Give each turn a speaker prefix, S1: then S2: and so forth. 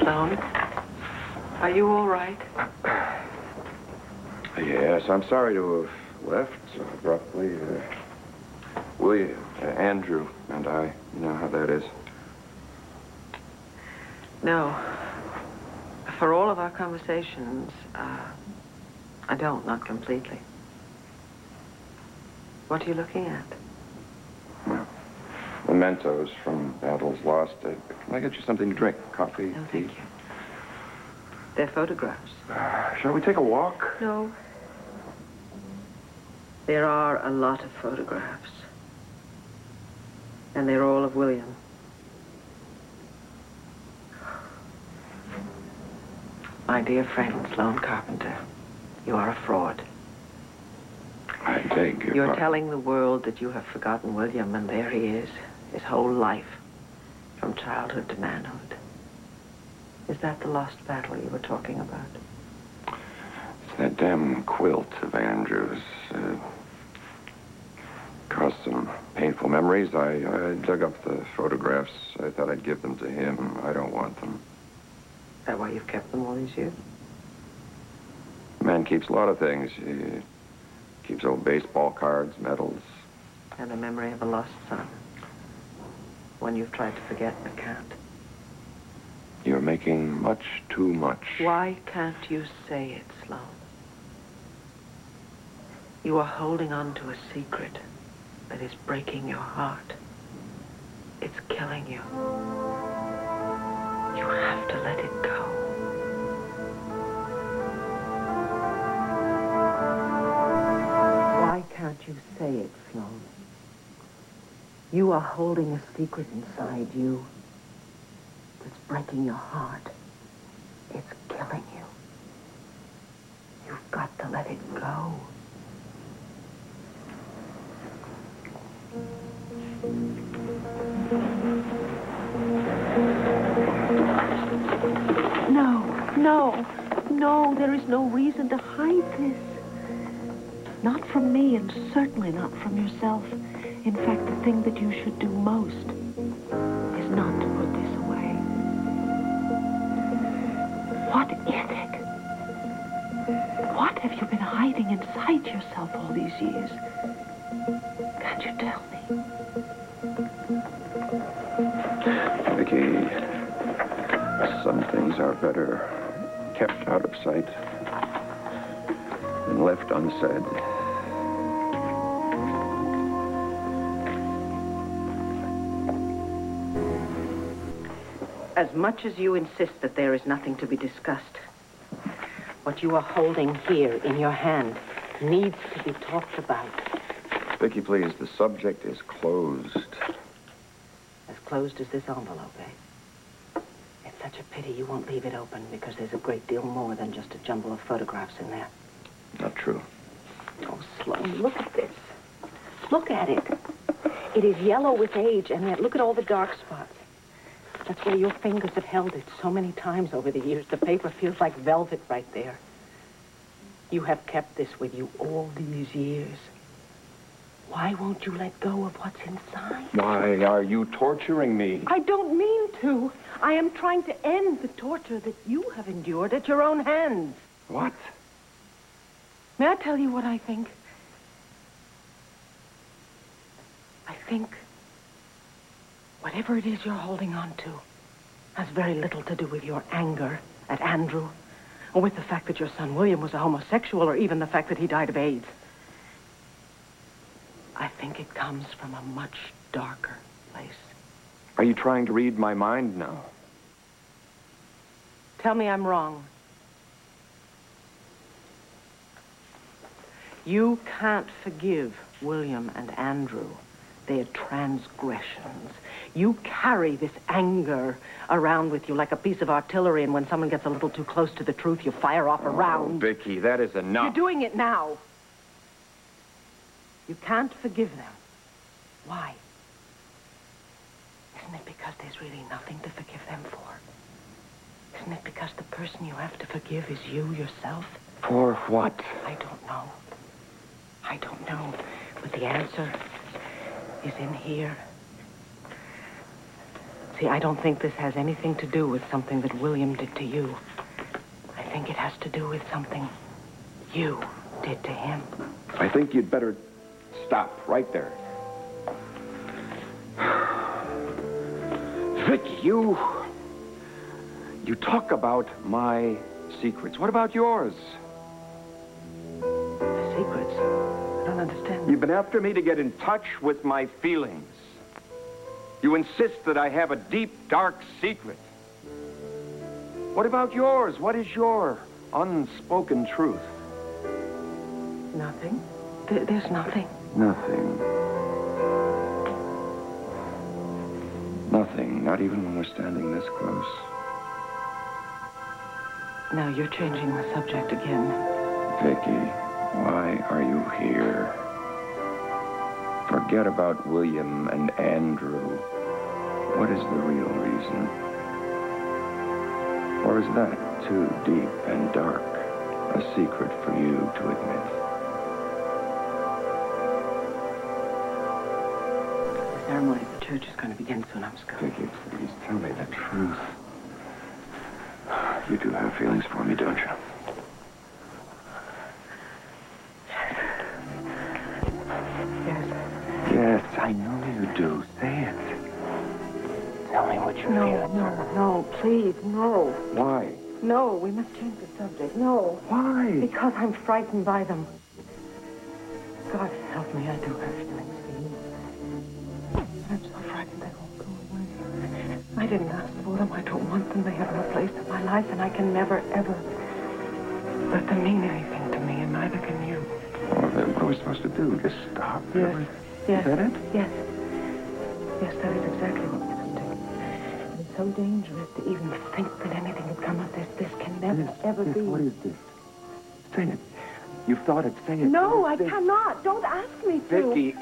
S1: Sloan, are you all right?
S2: Yes, I'm sorry to have left so abruptly. Andrew and I, you know how that is.
S1: No. For all of our conversations, I don't, not completely. What are you looking at?
S2: Well, mementos from battles lost. Can I get you something to drink? Coffee?
S1: No, thank you. They're photographs.
S2: Shall we take a walk?
S1: No. There are a lot of photographs. And they're all of William. My dear friend, Sloan Carpenter, you are a fraud.
S2: I beg your
S1: You're
S2: pardon.
S1: telling the world that you have forgotten William, and there he is, his whole life, from childhood to manhood. Is that the lost battle you were talking about?
S2: It's that damn quilt of Andrew's. Caused some painful memories. I dug up the photographs. I thought I'd give them to him. I don't want them.
S1: Is that why you've kept them all these years?
S2: Man keeps a lot of things. He keeps old baseball cards, medals.
S1: And the memory of a lost son. One you've tried to forget but can't.
S2: You're making much too much.
S1: Why can't you say it, Sloan? You are holding on to a secret that is breaking your heart. It's killing you. You have to let it go. Why can't you say it, Sloan? You are holding a secret inside you that's breaking your heart. It's killing you. You've got to let it go. No, there is no reason to hide this. Not from me, and certainly not from yourself. In fact, the thing that you should do most is not to put this away. What is it? What have you been hiding inside yourself all these years? Can't you tell me?
S2: Viki, some things are better kept out of sight and left unsaid.
S1: As much as you insist that there is nothing to be discussed, what you are holding here in your hand needs to be talked about.
S2: Viki, please, the subject is closed.
S1: As closed as this envelope, eh? It's such a pity you won't leave it open, because there's a great deal more than just a jumble of photographs in there.
S2: Not true.
S1: Oh, Sloan, look at this. Look at it. It is yellow with age, and yet look at all the dark spots. That's where your fingers have held it so many times over the years. The paper feels like velvet right there. You have kept this with you all these years. Why won't you let go of what's inside?
S2: Why are you torturing me?
S1: I don't mean to. I am trying to end the torture that you have endured at your own hands.
S2: What?
S1: May I tell you what I think? I think whatever it is you're holding on to has very little to do with your anger at Andrew, or with the fact that your son William was a homosexual, or even the fact that he died of AIDS. I think it comes from a much darker place.
S2: Are you trying to read my mind now?
S1: Tell me I'm wrong. You can't forgive William and Andrew their transgressions. You carry this anger around with you like a piece of artillery, and when someone gets a little too close to the truth, you fire off a round.
S2: Viki, that is enough.
S1: You're doing it now. You can't forgive them. Why? Isn't it because there's really nothing to forgive them for? Isn't it because the person you have to forgive is you yourself?
S2: For what?
S1: I don't know. I don't know. But the answer is in here. See, I don't think this has anything to do with something that William did to you. I think it has to do with something you did to him.
S2: I think you'd better stop right there. Viki, you talk about my secrets. What about yours?
S1: Secrets? I don't understand.
S2: You've been after me to get in touch with my feelings. You insist that I have a deep, dark secret. What about yours? What is your unspoken truth?
S1: Nothing. There's nothing.
S2: Nothing. Nothing, not even when we're standing this close.
S1: Now you're changing the subject again.
S2: Viki, why are you here? Forget about William and Andrew. What is the real reason? Or is that too deep and dark a secret for you to admit?
S1: The ceremony at the church is going to begin soon. I'm scared.
S2: Viki, please tell me the truth. You do have feelings for me, don't you?
S1: Yes.
S2: Yes, I know you do. Say it. Tell me what you feel.
S1: No, please, no.
S2: Why?
S1: No, we must change the subject. No.
S2: Why?
S1: Because I'm frightened by them. God help me, I do have feelings for you. I'm so frightened they won't go away. I didn't ask for them. I don't want them. They have no place in my life, and I can never, ever let them mean anything to me, and neither can you.
S2: Well, then what are we supposed to do? Just stop?
S1: Yes. Yes.
S2: Is that it?
S1: Yes. Yes, that is exactly what we're supposed to do. It's so dangerous to even think that anything could come of this. This can never, ever be.
S2: What is this? Say it. You've thought it. Say it.
S1: No,
S2: What
S1: I
S2: is this?
S1: cannot. Don't ask me to.
S2: Viki, if